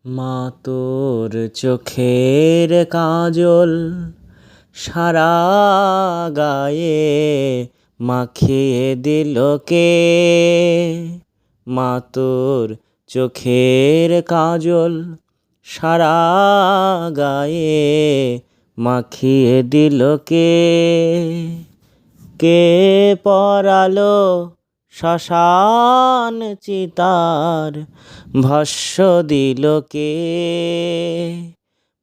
মা তোর চোখের কাজল সারা গায়ে মাখিয়ে দিল কে? মা তোর চোখের কাজল সারা গায়ে মাখিয়ে দিল কে? কে পরালো শ্মশান চিতার ভস্য দিল কে?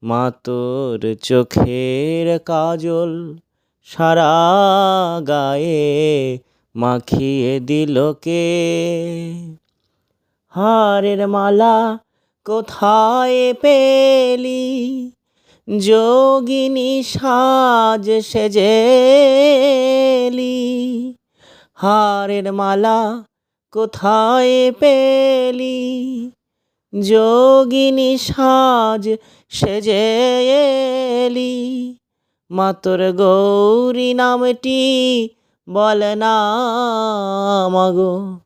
মা তোর চোখের কাজল সারা গায়ে মাখিয়ে দিল কে? হারের মালা কোথায় পেলি যোগিনী সাজ সেজেলি? হারের মালা কোথায় পেলি যোগিনী সাজ সেজেলি? মা তোর গৌরী নামটি বল না মাগো,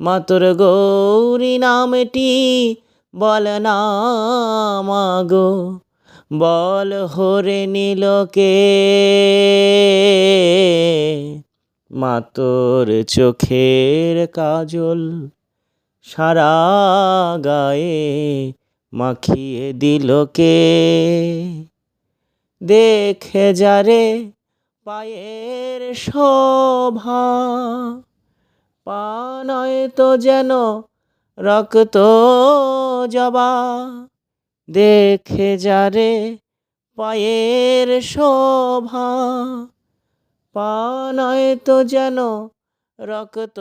মা তোর গৌরী নামটি বল না মাগো, বল হরে নিল কে? মা তোর চোখের কাজল সারা গায়ে মাখিয়ে দিল কে? দেখে যারে পায়ের শোভা, পা নয় তো যেন রক্ত জবা। দেখে যারে পায়ের শোভা, পা নয় তো যেন রক্ত